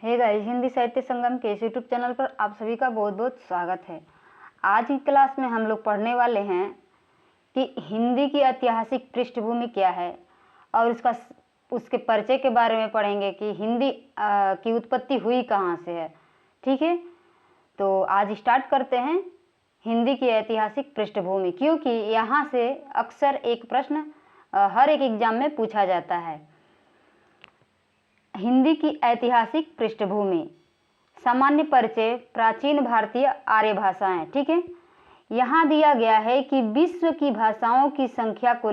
Hey guys, Hindi साहित्य संगम के इस यूट्यूब चैनल पर आप सभी का बहुत बहुत स्वागत है। आज की क्लास में हम लोग पढ़ने वाले हैं कि हिंदी की ऐतिहासिक पृष्ठभूमि क्या है और उसके परिचय के बारे में पढ़ेंगे कि हिंदी की उत्पत्ति हुई कहाँ से है। ठीक है, तो आज स्टार्ट करते हैं हिंदी की ऐतिहासिक पृष्ठभूमि, क्योंकि यहाँ से अक्सर एक प्रश्न हर एक एग्जाम में पूछा जाता है। हिंदी की ऐतिहासिक पृष्ठभूमि। सामान्य परिचय। प्राचीन भारतीय आर्य भाषाएं। ठीक है, यहाँ दिया गया है कि विश्व की भाषाओं की संख्या को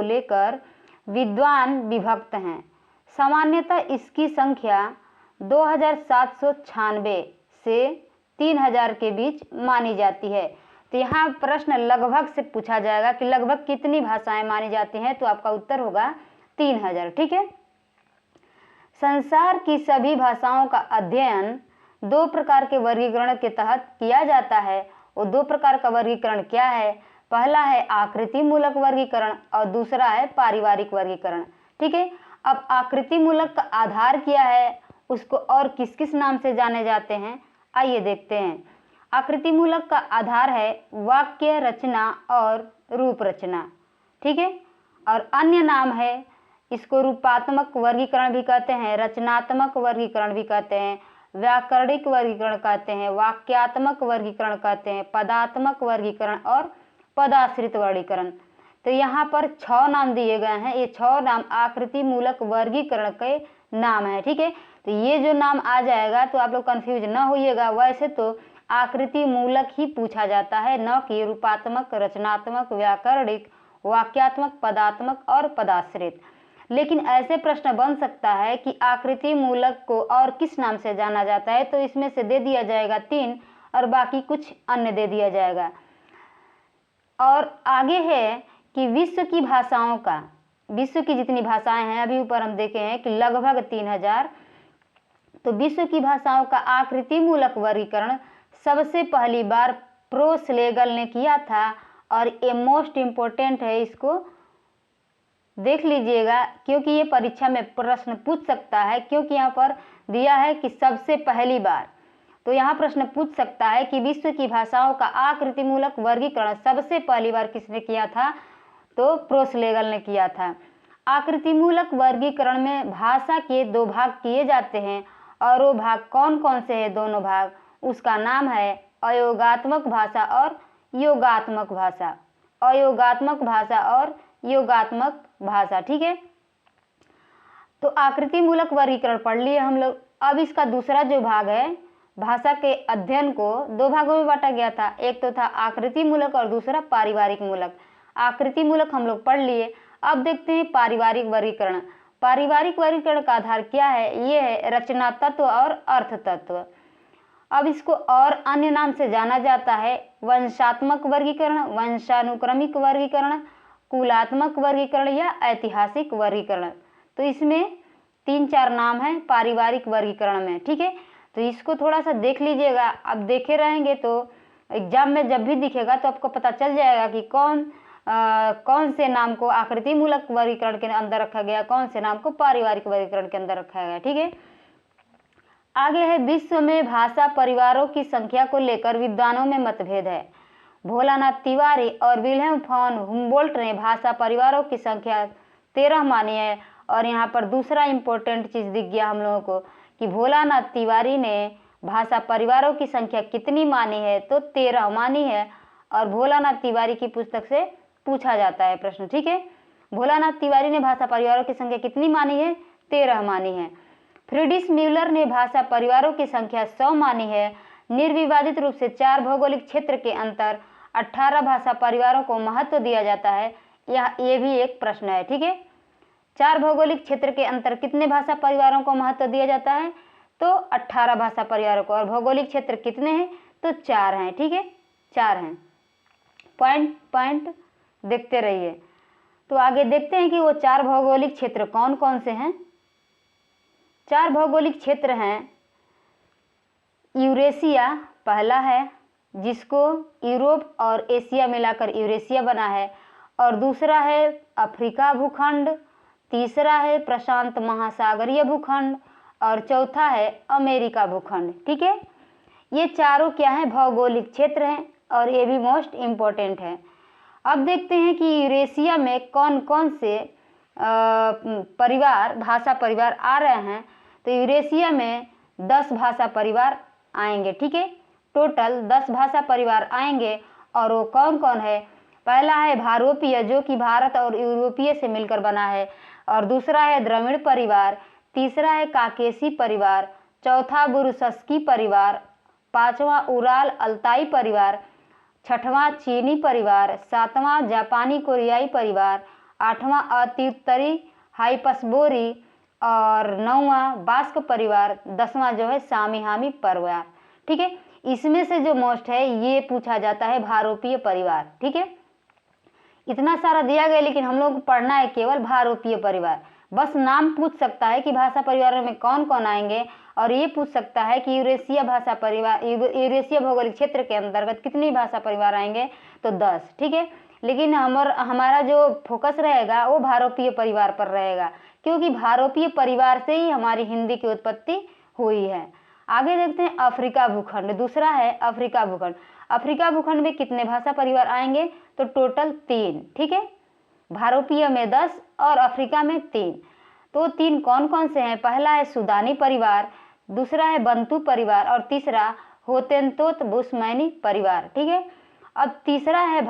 लेकर विद्वान विभक्त हैं। सामान्यतः इसकी संख्या 2796 से 3000 के बीच मानी जाती है। तो यहाँ प्रश्न लगभग से पूछा जाएगा कि लगभग कितनी भाषाएं मानी जाती हैं, तो आपका उत्तर होगा 3000। ठीक है, संसार की सभी भाषाओं का अध्ययन दो प्रकार के वर्गीकरण के तहत किया जाता है। वो दो प्रकार का वर्गीकरण क्या है? पहला है आकृति मूलक वर्गीकरण और दूसरा है पारिवारिक वर्गीकरण। ठीक है, अब आकृति मूलक का आधार क्या है, उसको और किस किस नाम से जाने जाते हैं, आइए देखते हैं। आकृति मूलक का आधार है वाक्य रचना और रूप रचना। ठीक है, और अन्य नाम है, इसको रूपात्मक वर्गीकरण भी कहते हैं, रचनात्मक वर्गीकरण भी कहते हैं, व्याकरणिक वर्गीकरण कहते हैं, वाक्यात्मक वर्गीकरण कहते हैं, पदात्मक वर्गीकरण और पदाश्रित वर्गीकरण। तो यहाँ पर 6 नाम दिए गए हैं। ये 6 नाम आकृति मूलक वर्गीकरण के नाम है। ठीक है, तो ये जो नाम आ जाएगा तो आप लोग कंफ्यूज न होइएगा। वैसे तो आकृति मूलक ही पूछा जाता है, न कि रूपात्मक, रचनात्मक, व्याकरणिक, वाक्यात्मक, पदात्मक और पदाश्रित। लेकिन ऐसे प्रश्न बन सकता है कि आकृति मूलक को और किस नाम से जाना जाता है, तो इसमें से दे दिया जाएगा 3 और बाकी कुछ अन्य दे दिया जाएगा। और आगे है कि विश्व की जितनी भाषाएं हैं, अभी ऊपर हम देखे हैं कि लगभग 3000। तो विश्व की भाषाओं का आकृति मूलक वर्गीकरण सबसे पहली बार प्रोस्लेगल ने किया था और ये मोस्ट इम्पोर्टेंट है, इसको देख लीजिएगा क्योंकि ये परीक्षा में प्रश्न पूछ सकता है। क्योंकि यहाँ पर दिया है कि सबसे पहली बार, तो यहाँ प्रश्न पूछ सकता है कि विश्व की भाषाओं का आकृति मूलक वर्गीकरण सबसे पहली बार किसने किया था, तो प्रोस्लेगल ने किया था। आकृति मूलक वर्गीकरण में भाषा के 2 भाग किए जाते हैं और वो भाग कौन कौन से हैं? दोनों भाग, उसका नाम है अयोगात्मक भाषा और योगात्मक भाषा। अयोगात्मक भाषा और योगात्मक भाषा। ठीक है, तो आकृति मूलक वर्गीकरण पढ़ लिए हम लोग। अब इसका दूसरा जो भाग है, भाषा के अध्ययन को 2 भागों में बांटा गया था। एक तो था आकृति मूलक और दूसरा पारिवारिक मूलक। आकृति मूलक हम लोग पढ़ लिए। अब देखते हैं पारिवारिक वर्गीकरण। पारिवारिक वर्गीकरण का आधार क्या है? ये है रचना तत्व और अर्थ तत्व। अब इसको और अन्य नाम से जाना जाता है वंशात्मक वर्गीकरण, वंशानुक्रमिक वर्गीकरण, कुलात्मक वर्गीकरण या ऐतिहासिक वर्गीकरण। तो इसमें 3-4 नाम हैं पारिवारिक वर्गीकरण में। ठीक है, तो इसको थोड़ा सा देख लीजिएगा। अब देखे रहेंगे तो एग्जाम में जब भी दिखेगा तो आपको पता चल जाएगा कि कौन से नाम को आकृति मूलक वर्गीकरण के अंदर रखा गया, कौन से नाम को पारिवारिक वर्गीकरण के अंदर रखा गया। ठीक है, आगे है विश्व में भाषा परिवारों की संख्या को लेकर विद्वानों में मतभेद है। भोलानाथ तिवारी और विल्हेम फॉन हुम्बोल्ट ने भाषा परिवारों की संख्या 13 मानी है। और यहाँ पर दूसरा इंपॉर्टेंट चीज दिख गया हम लोगों को कि भोलानाथ तिवारी ने भाषा परिवारों की संख्या कितनी मानी है, तो 13 मानी है। और भोलानाथ तिवारी की पुस्तक से पूछा जाता है प्रश्न। ठीक है, भोलानाथ तिवारी ने भाषा परिवारों की संख्या कितनी मानी है? 13 मानी है। फ्रीडिश म्यूलर ने भाषा परिवारों की संख्या 100 मानी है। निर्विवादित रूप से 4 भौगोलिक क्षेत्र के अंतर 18 भाषा परिवारों को महत्व दिया जाता है। ये भी एक प्रश्न है। ठीक है, 4 भौगोलिक क्षेत्र के अंतर कितने भाषा परिवारों को महत्व दिया जाता है? तो 18 भाषा परिवारों को। और भौगोलिक क्षेत्र कितने हैं? तो 4 हैं। ठीक है, 4 हैं। पॉइंट देखते रहिए। तो आगे देखते हैं कि वो 4 भौगोलिक क्षेत्र कौन कौन से हैं। 4 भौगोलिक क्षेत्र हैं। यूरेशिया पहला है, जिसको यूरोप और एशिया मिलाकर यूरेशिया बना है। और दूसरा है अफ्रीका भूखंड, तीसरा है प्रशांत महासागरीय भूखंड और चौथा है अमेरिका भूखंड। ठीक है, ये चारों क्या हैं, भौगोलिक क्षेत्र हैं और ये भी मोस्ट इम्पोर्टेंट है। अब देखते हैं कि यूरेशिया में कौन कौन से परिवार, भाषा परिवार आ रहे हैं। तो यूरेशिया में 10 भाषा परिवार आएंगे। ठीक है, टोटल 10 भाषा परिवार आएंगे और वो कौन कौन है। पहला है भारोपीय, जो कि भारत और यूरोपीय से मिलकर बना है, और दूसरा है द्रविड़ परिवार, तीसरा है काकेशी परिवार, चौथा बुरुशस्की परिवार, पांचवा उराल अल्ताई परिवार, छठवां चीनी परिवार, सातवां जापानी कोरियाई परिवार, आठवां अत्युत्तरी हाइपसबोरी और नौवां बास्क परिवार, 10वां जो है सामीहामी परिवार। ठीक है, इसमें से जो मोस्ट है ये पूछा जाता है भारोपीय परिवार। ठीक है, इतना सारा दिया गया लेकिन हम लोग को पढ़ना है केवल भारोपीय परिवार। बस नाम पूछ सकता है कि भाषा परिवारों में कौन कौन आएंगे, और ये पूछ सकता है कि यूरेशिया भाषा परिवार, यूरेशिया भौगोलिक क्षेत्र के अंतर्गत कितनी भाषा परिवार आएंगे, तो 10। ठीक है, लेकिन हमारा जो फोकस रहेगा वो भारोपीय परिवार पर रहेगा, क्योंकि भारोपीय परिवार से ही हमारी हिंदी की उत्पत्ति हुई है। आगे देखते हैं अफ्रीका भूखंड। दूसरा है अफ्रीका भूखंड। अफ्रीका भूखंड में कितने भाषा परिवार आएंगे, तो टोटल 3। ठीक है, भारोपीय में 10 और अफ्रीका में 3। तो 3 कौन कौन से हैं, पहला है सुदानी परिवार, दूसरा है बंतू परिवार और तीसरा होतेनतोत बुशमैनी परिवार। ठीक है, अब तीसरा है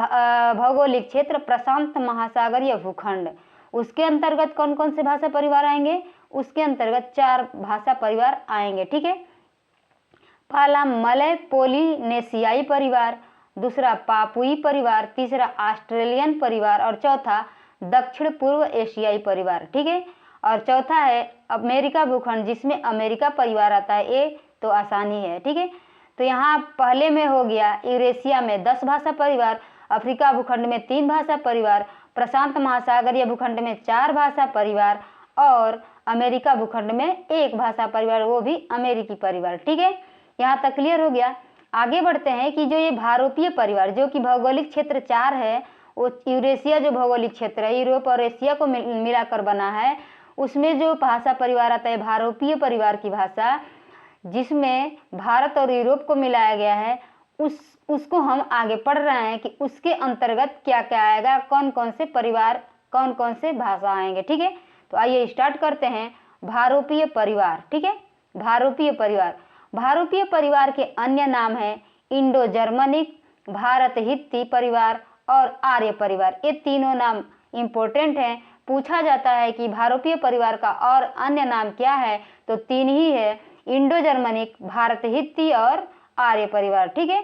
भौगोलिक क्षेत्र प्रशांत महासागरीय भूखंड। उसके अंतर्गत कौन कौन से भाषा परिवार आएंगे, उसके अंतर्गत 4 भाषा परिवार आएंगे। ठीक है, पहला मलय पोलिनेशियाई परिवार, दूसरा पापुई परिवार, तीसरा ऑस्ट्रेलियन परिवार और चौथा दक्षिण पूर्व एशियाई परिवार। ठीक है, और चौथा है अमेरिका भूखंड, जिसमें अमेरिका परिवार आता है। ये तो आसानी है। ठीक है, तो यहाँ पहले में हो गया यूरेशिया में 10 भाषा परिवार, अफ्रीका भूखंड में 3 भाषा परिवार, प्रशांत महासागरीय भूखंड में 4 भाषा परिवार और अमेरिका भूखंड में 1 भाषा परिवार, वो भी अमेरिकी परिवार। ठीक है, यहाँ तक क्लियर हो गया। आगे बढ़ते हैं कि जो ये भारोपीय परिवार, जो कि भौगोलिक क्षेत्र 4 है, वो यूरेशिया जो भौगोलिक क्षेत्र है, यूरोप और एशिया को मिलाकर बना है, उसमें जो भाषा परिवार आता है भारोपीय परिवार की भाषा, जिसमें भारत और यूरोप को मिलाया गया है, उसको हम आगे पढ़ रहे हैं कि उसके अंतर्गत क्या क्या आएगा, कौन कौन से परिवार, कौन कौन से भाषा आएंगे। ठीक है, तो आइए स्टार्ट करते हैं भारोपीय परिवार। ठीक है, भारोपीय परिवार, भारोपीय परिवार के अन्य नाम है इंडो जर्मनिक, भारत हित्ती परिवार और आर्य परिवार। ये तीनों नाम इम्पोर्टेंट हैं। पूछा जाता है कि भारोपीय परिवार का और अन्य नाम क्या है, तो 3 ही है, इंडो जर्मनिक, भारत हित्ती और आर्य परिवार। ठीक है,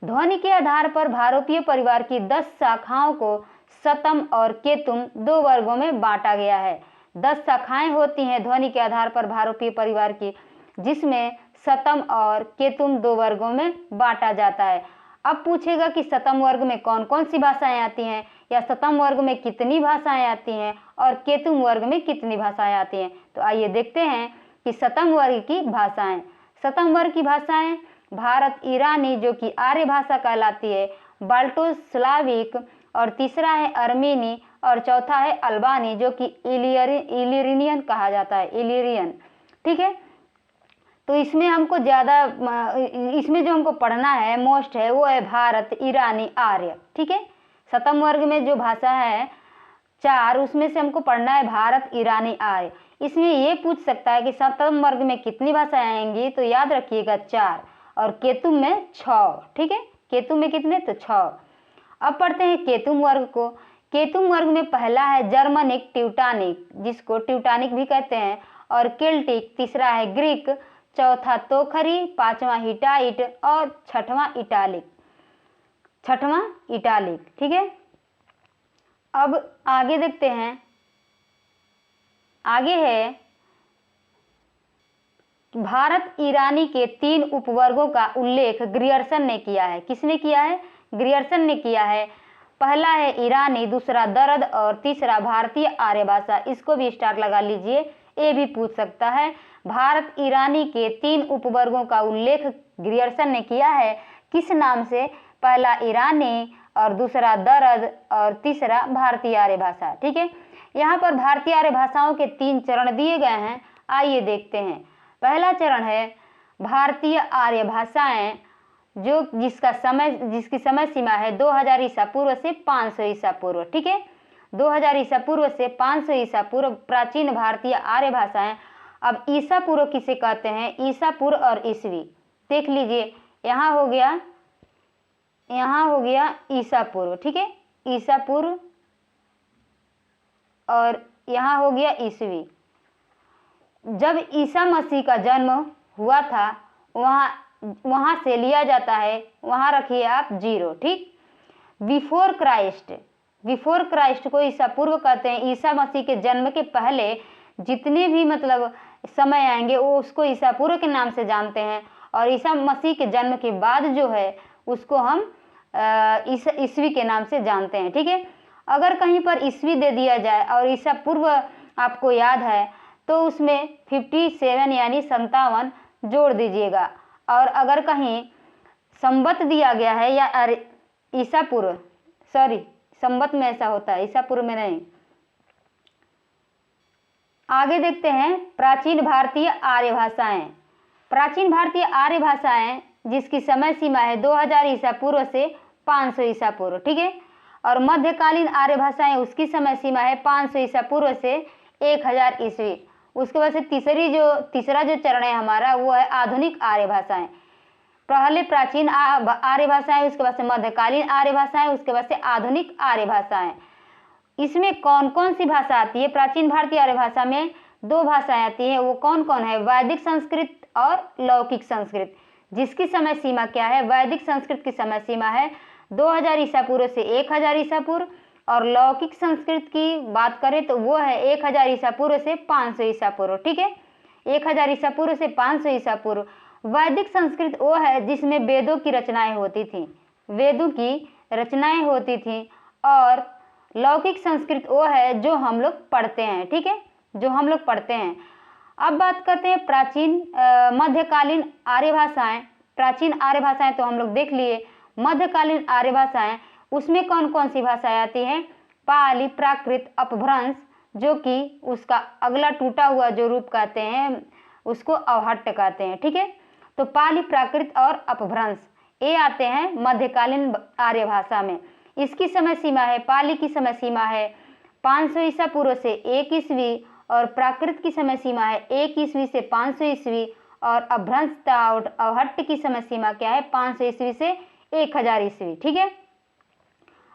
ध्वनि के आधार पर भारोपीय परिवार की 10 शाखाओं को सतम और केतुम 2 वर्गों में बांटा गया है। 10 शाखाएं होती हैं ध्वनि के आधार पर भारोपीय परिवार की, जिसमें सतम और केतुम 2 वर्गों में बांटा जाता है। अब पूछेगा कि सतम वर्ग में कौन कौन सी भाषाएं आती हैं, या सतम वर्ग में कितनी भाषाएं आती हैं और केतुम वर्ग में कितनी भाषाएं आती हैं। तो आइए देखते हैं कि सतम वर्ग की भाषाएं। सतम वर्ग की भाषाएं भारत ईरानी, जो कि आर्य भाषा कहलाती है, बाल्टो स्लाविक और तीसरा है अर्मीनी और चौथा है अल्बानी, जो कि इलिरियन कहा जाता है, इलिरियन। ठीक है, तो इसमें हमको ज़्यादा, इसमें जो हमको पढ़ना है मोस्ट है वो है भारत ईरानी आर्य। ठीक है, सतम वर्ग में जो भाषा है 4, उसमें से हमको पढ़ना है भारत ईरानी आर्य। इसमें ये पूछ सकता है कि सतम वर्ग में कितनी भाषाएं आएंगी, तो याद रखिएगा 4, और केतुम में 6। ठीक है, केतुम में कितने, तो 6। अब पढ़ते हैं केतुम वर्ग को। केतुम वर्ग में पहला है जर्मनिक ट्यूटानिक, जिसको ट्यूटानिक भी कहते हैं, और केल्टिक, तीसरा है ग्रीक, चौथा तोखरी, पांचवा हिटाइट और छठवां इटालिक। ठीक है, अब आगे देखते हैं। आगे है भारत ईरानी के 3 उपवर्गों का उल्लेख ग्रियर्सन ने किया है। किसने किया है, ग्रियर्सन ने किया है। पहला है ईरानी, दूसरा दर्द और तीसरा भारतीय आर्य भाषा। इसको भी स्टार लगा लीजिए, ये भी पूछ सकता है। भारत ईरानी के 3 उपवर्गों का उल्लेख ग्रियर्सन ने किया है। किस नाम से, पहला ईरानी और दूसरा दर्द और तीसरा भारतीय आर्य भाषा। ठीक है, यहाँ पर भारतीय आर्य भाषाओं के 3 चरण दिए गए हैं, आइए देखते हैं। पहला चरण है भारतीय आर्य भाषाएं, जिसकी समय सीमा है 2000 ईसा पूर्व से 500 ईसा पूर्व। ठीक है, 2000 ईसा पूर्व से 500 ईसा पूर्व प्राचीन भारतीय आर्य भाषाएं। अब ईसा पूर्व किसे कहते हैं? ईसा पूर्व और ईसवी देख लीजिए, यहाँ हो गया ईसा पूर्व। ठीक है, ईसा पूर्व और यहाँ हो गया ईसवी। जब ईसा मसीह का जन्म हुआ था वहाँ से लिया जाता है, वहाँ रखिए आप 0। ठीक, बिफोर क्राइस्ट को ईसा पूर्व कहते हैं। ईसा मसीह के जन्म के पहले जितने भी मतलब समय आएंगे वो उसको ईसा पूर्व के नाम से जानते हैं, और ईसा मसीह के जन्म के बाद जो है उसको हम ईसवी के नाम से जानते हैं। ठीक है, अगर कहीं पर ईसवी दे दिया जाए और ईसा पूर्व आपको याद है तो उसमें 57 यानी 57 जोड़ दीजिएगा। और अगर कहीं संवत दिया गया है या ईसा पूर्व, संवत में ऐसा होता है, ईसा पूर्व में नहीं। आगे देखते हैं प्राचीन भारतीय आर्य भाषाएं। प्राचीन भारतीय आर्य भाषाएं जिसकी समय सीमा है 2000 ईसा पूर्व से 500 ईसा पूर्व। ठीक है, और मध्यकालीन आर्य भाषाएं उसकी समय सीमा है 500 ईसा पूर्व से 1000 ईस्वी। उसके बाद से तीसरा जो चरण है हमारा वो है आधुनिक आर्य भाषाएं। पहले प्राचीन आर्य भाषाएं, उसके बाद से मध्यकालीन आर्य भाषाएं, उसके बाद से आधुनिक आर्य भाषाएं। इसमें कौन कौन सी भाषा आती है? प्राचीन भारतीय आर्य भाषा में 2 भाषाएं आती हैं, वो कौन कौन है? वैदिक संस्कृत और लौकिक संस्कृत। जिसकी समय सीमा क्या है? वैदिक संस्कृत की समय सीमा है 2000 ईसा पूर्व से 1000 ईसा पूर्व, और लौकिक संस्कृत की बात करें तो वो है 1000 ईसा पूर्व से 500 ईसा पूर्व। ठीक है, 1000 ईसा पूर्व से 500 ईसा पूर्व। वैदिक संस्कृत वो है जिसमें वेदों की रचनाएं होती थी, और लौकिक संस्कृत वो है जो हम लोग पढ़ते हैं। ठीक है, जो हम लोग पढ़ते हैं। अब बात करते हैं प्राचीन मध्यकालीन आर्य भाषाएं। प्राचीन आर्य भाषाएं तो हम लोग देख लिए। मध्यकालीन आर्य भाषाएं, उसमें कौन कौन सी भाषाएं आती हैं? पाली, प्राकृत, अपभ्रंश, जो कि उसका अगला टूटा हुआ जो रूप कहते हैं उसको अवहट्ट कहते हैं। ठीक है, तो पाली, प्राकृत और अपभ्रंश ये आते हैं मध्यकालीन आर्य भाषा में। इसकी समय सीमा है, पाली की समय सीमा है 500 ईसा पूर्व से 1 ईस्वी, और प्राकृत की समय सीमा है 1 ईस्वी से 500 ईस्वी, और अपभ्रंश अवहट्ट की समय सीमा क्या है? 500 ईस्वी से 1000 ईस्वी। ठीक है,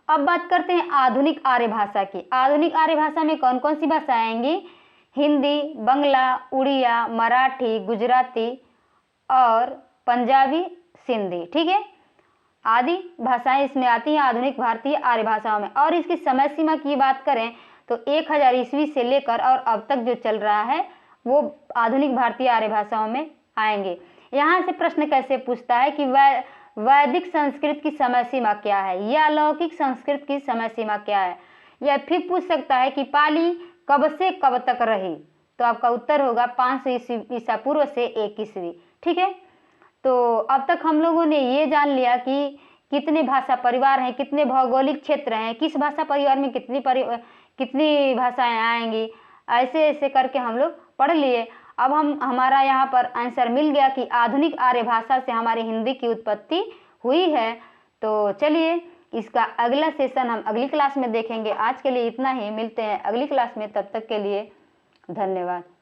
अब बात करते हैं आधुनिक आर्य भाषा की। आधुनिक आर्य भाषा में कौन कौन सी भाषाएं आएंगी? हिंदी, बंगला, उड़िया, मराठी, गुजराती और पंजाबी, सिंधी। ठीक है, आदि भाषाएं इसमें आती हैं आधुनिक भारतीय आर्य भाषाओं में। और इसकी समय सीमा की बात करें तो 1000 ईस्वी से लेकर और अब तक जो चल रहा है वो आधुनिक भारतीय आर्य भाषाओं में आएंगे। यहाँ से प्रश्न कैसे पूछता है कि वैदिक संस्कृत की समय सीमा क्या है, या लौकिक संस्कृत की समय सीमा क्या है, या फिर पूछ सकता है कि पाली कब से कब तक रही, तो आपका उत्तर होगा 500 ईसा पूर्व से 1 ईस्वी। ठीक है, तो अब तक हम लोगों ने ये जान लिया कि कितने भाषा परिवार हैं, कितने भौगोलिक क्षेत्र हैं, किस भाषा परिवार में कितनी भाषाएं आएंगी, ऐसे ऐसे करके हम लोग पढ़ लिए। अब हमारा यहाँ पर आंसर मिल गया कि आधुनिक आर्य भाषा से हमारी हिंदी की उत्पत्ति हुई है। तो चलिए इसका अगला सेशन हम अगली क्लास में देखेंगे। आज के लिए इतना ही, मिलते हैं अगली क्लास में, तब तक के लिए धन्यवाद।